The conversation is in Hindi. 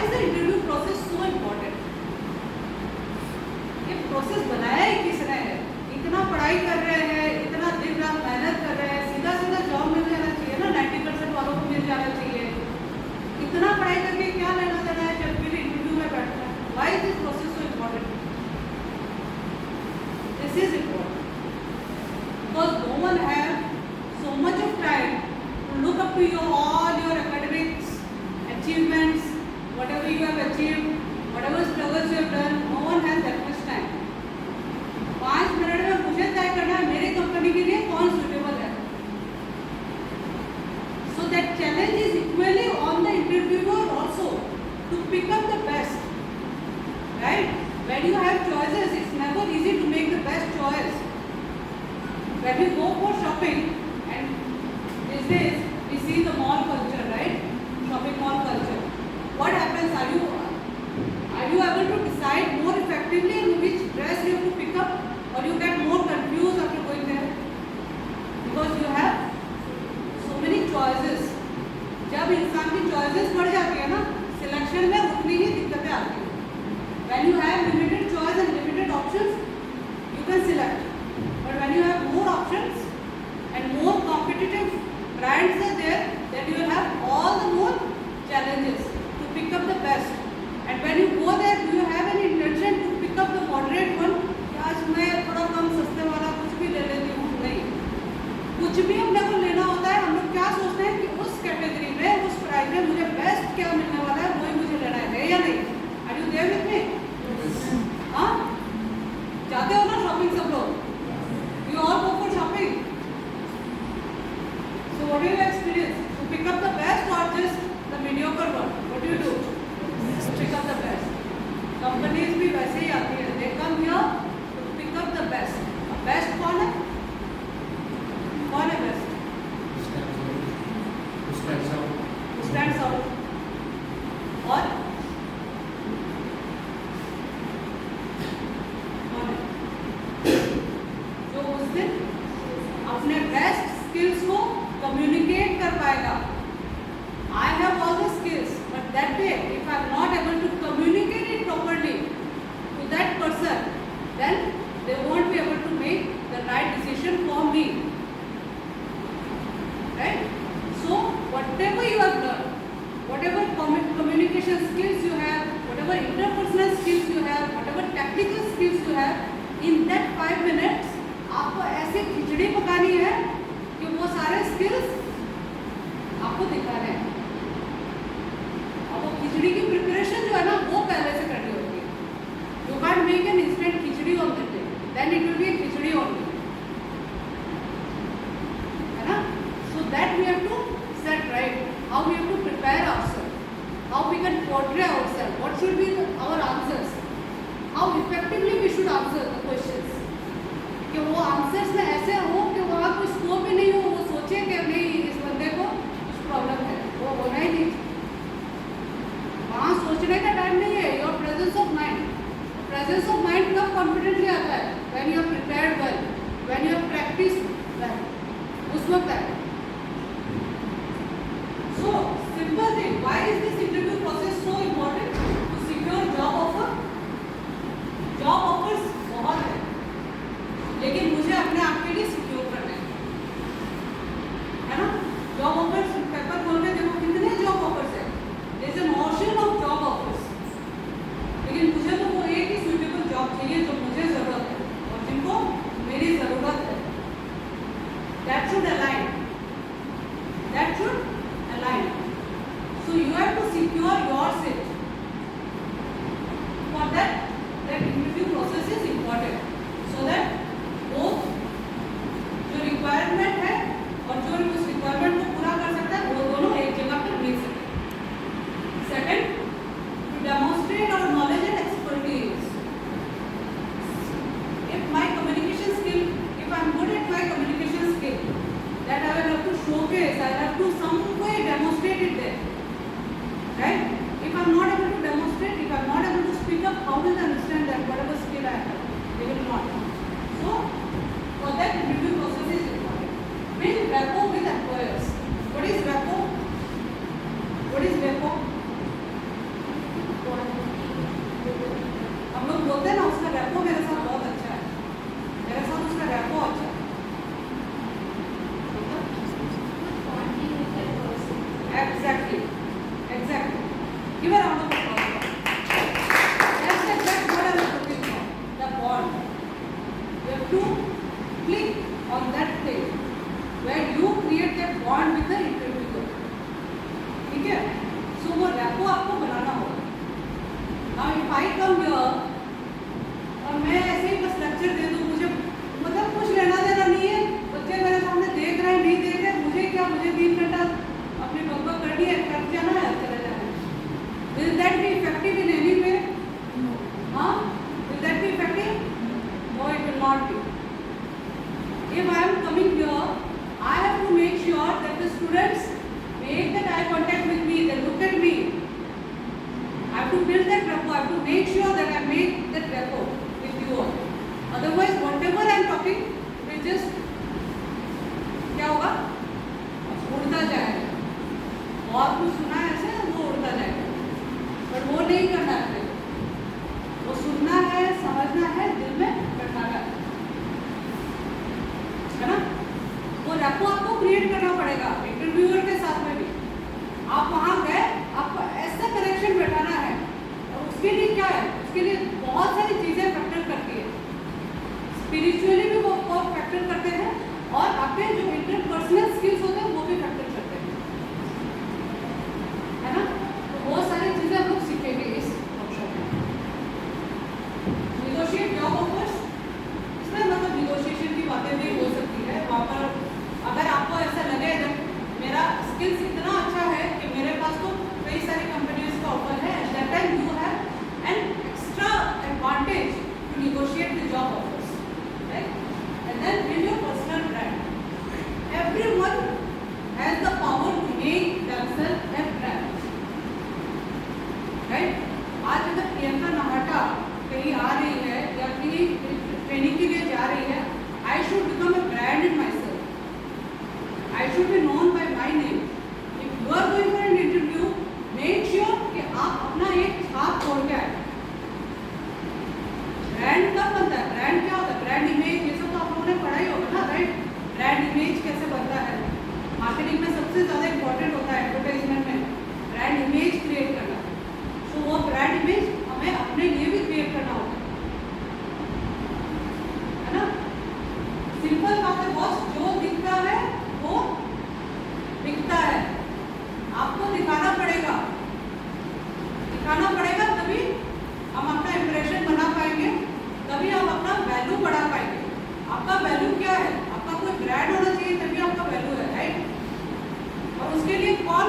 is the interview process so important? ये प्रोसेस बनाया ही किसने है? इतना पढ़ाई कर रहे हैं, इतना दिन रात मेहनत कर रहे हैं, सीधा सीधा जॉब मिल जाना चाहिए ना, 90% वालों को मिल जाना चाहिए। इतना पढ़ाई करके क्या लेना देना है जब फिर इंटरव्यू में बैठना है? Why is this process so important? This is important because no one have so much of time to look up to all your academics achievements, whatever you have achieved, whatever struggles you have done. No one has that much time. 5 minute में मुझे तय करना है मेरी कंपनी के लिए कौन सुटेबल है. So that challenge is equally on the interviewer also to pick up the best. Right? When you have choices, it's never easy to make the best choice. When we go for shopping, and these days we see the mall culture, right? Shopping mall culture. What happens? Are you able to decide more effectively in which dress you have to pick up, or you get more confused after going there? Because you have so many choices. जब इंसान की choices बढ़ जाती है ना, selection में उतनी ही दिक्कतें आती हैं. When you have limited choice and limited options, you can select. But when you have more options and more competitive brands are there, then you will have all the more challenges to pick up the best. And when you go there, do you have any intention to pick up the moderate one? कि आज मैं थोड़ा कम सस्ते वाला कुछ भी ले लेती हूँ? नहीं. कुछ भी हमने को लेना होता है, हम लोग क्या सोचते हैं कि उस कैटेगरी में, उस प्राइस में मुझे बेस्ट क्या मिलने वाला है, वही मुझे लेना है या नहीं? Are you there with me? हाँ? जाते हो ना शॉपिंग सब लोग? You all go for shopping. So what do you experience? To pick up the best or just the mediocre one? What do you do? Pick up the best. Companies भी वैसे ही आती है. They come here to pick up the best. Best कौन है? कौन है best? Who stands out? और कौन है? जो उस दिन अपने बेस्ट स्किल्स को कम्युनिकेट कर पाएगा. I have all the skills, but that day, if I am not able to communicate it properly to that person, then they won't be able to make the right decision for me. Right? So, whatever you have learned, whatever communication skills you have, whatever interpersonal skills you have, whatever technical skills you have, in that 5 minutes, आपको ऐसे खिचड़ी पकानी है कि वो सारे skills आपको दिखाने हैं. अब वो खिचड़ी की प्रिपरेशन जो है ना, वो पहले से करनी होती है. You can't make an instant khichdi on the day. Then it will be a khichdi only. है ना? So that we have to set right. How we have to prepare ourselves. How we can portray ourselves. What should be our answers. How effectively we should answer the questions. कि वो आंसर्स में ऐसे हो कि वहाँ कोई स्कोप ही नहीं हो, वो सोचे कि नहीं इस बंदे को कुछ प्रॉब्लम है, वो होना ही नहीं. वहाँ सोचने का टाइम नहीं है. Your presence of mind. Presence of mind कब कॉन्फिडेंटली आता है? When you are prepared well, when you are practice well, उस वक्त आए. So simple thing, why is this interview process so important to secure job offer? Job offers बहुत है, लेकिन मुझे अपने आप के लिए सिक्योर करना है ना? जॉब ऑफर्स पेपर खोल के देखो कितने जॉब ऑफर्स है. There is an ocean of job offers, लेकिन मुझे तो वो एक ही सुटेबल जॉब चाहिए जो मुझे ज़रूरत है और जिनको मेरी ज़रूरत है. That should align. That should align. So you have to secure yourself. For that interview process is important, so that both जो रिक्वायरमेंट है और जो उस रिक्वायरमेंट को पूरा कर सकता है, वो दोनों एक जगह पर मिल सके. Second, to demonstrate our knowledge and expertise. If my communication skill, if I am good at my communication skill, that I will have to showcase, I will have to some way demonstrate it there. Right? If I am not able to demonstrate, if I am not able to speak up, how will they understand that whatever skill I have? They will not. So, for that interview process is important. Build rapport with employers. What is rapport? What is rapport? हम लोग बोलते हैं ना उसका रैपो मेरे साथ बहुत अच्छा है, मेरे साथ उसका रैपो अच्छा है। Exactly, exactly. Give a round of applause. That's what I was looking for. The bond. You have to click on that thing where you create that bond with the interviewer. ठीक है? So वो रैपो आपको बनाना होगा. Now if I come here और मैं ऐसे ही बस लेक्चर दे दूँ, मुझे मतलब कुछ लेना देना नहीं है, बच्चे मेरे सामने देख रहे हैं नहीं देख रहे, मुझे क्या, मुझे 3 घंटा अपनी बकबक करनी है, कर जाना है, चले जाना है. Will that be effective in any way? हाँ? Will that be effective? No, it will not be. If I am coming here, I have to make sure that the students make that eye contact with me, they look at me. I have to build that rapport. I have to make sure that I make that rapport with you all. Otherwise, whatever I am talking, will just क्या होगा? उड़ता जाएगा. और कुछ सुना है ऐसे वो उड़ता जाएगा. पर वो नहीं करना है. वो सुनना है, समझना है, दिल में बैठाना है ना? वो रैपो आपको क्रिएट करना पड़ेगा इंटरव्यूअर के साथ में भी. आप वहाँ गए, आपको ऐसा कनेक्शन बैठाना है, और उसके लिए क्या है? उसके लिए बहुत सारी चीज़ें फैक्टर करती है. स्पिरिचुअली भी वो बहुत फैक्टर करते हैं, और आपके जो इंटरपर्सनल स्किल्स होते हैं वो भी फैक्टर करते हैं, है ना? तो बहुत सारी चीज़ें हम लोग सीखेंगे इस वर्कशॉप में. निगोशिएट जॉब ऑफर्स, इसमें मतलब निगोशिएशन की बातें भी हो सकती है. वहाँ पर अगर आपको ऐसा लगे जब मेरा स्किल्स इतना अच्छा है कि मेरे पास तो कई सारी कंपनीज का ऑफर है, at that time you have an extra advantage to negotiate the job offers, right? And then build your personal brand. Everyone has the power to make themselves a brand, right? आज अगर प्रियंका नहाटा कहीं आ रही है या कहीं ट्रेनिंग के लिए जा रही है, I should become a brand in myself. I should be known by my name. If you are going for an interview, make sure कि आप अपना एक छाप छोड़ के आए. ब्रांड कब बनता है? ब्रांड क्या होता है? ब्रांड इमेज, ये सब तो आप लोगों ने पढ़ा ही होगा ना, राइट? ब्रांड इमेज कैसे बनता है? मार्केटिंग में सबसे ज़्यादा इंपॉर्टेंट होता है एडवर्टाइजमेंट में ब्रांड इमेज क्रिएट करना. तो वो ब्रांड इमेज हमें अपने लिए भी क्रिएट करना होगा, है ना? सिंपल बात है बॉस, जो दिखता है वो दिखता है. आपको दिखाना पड़ेगा तभी हम अपना इंप्रेशन बना पाएंगे, तभी हम अपना वैल्यू बढ़ा पाएंगे. आपका वैल्यू क्या है? आपका कोई ब्रांड होना चाहिए, तभी आपका वैल्यू है, राइट? और उसके लिए कौन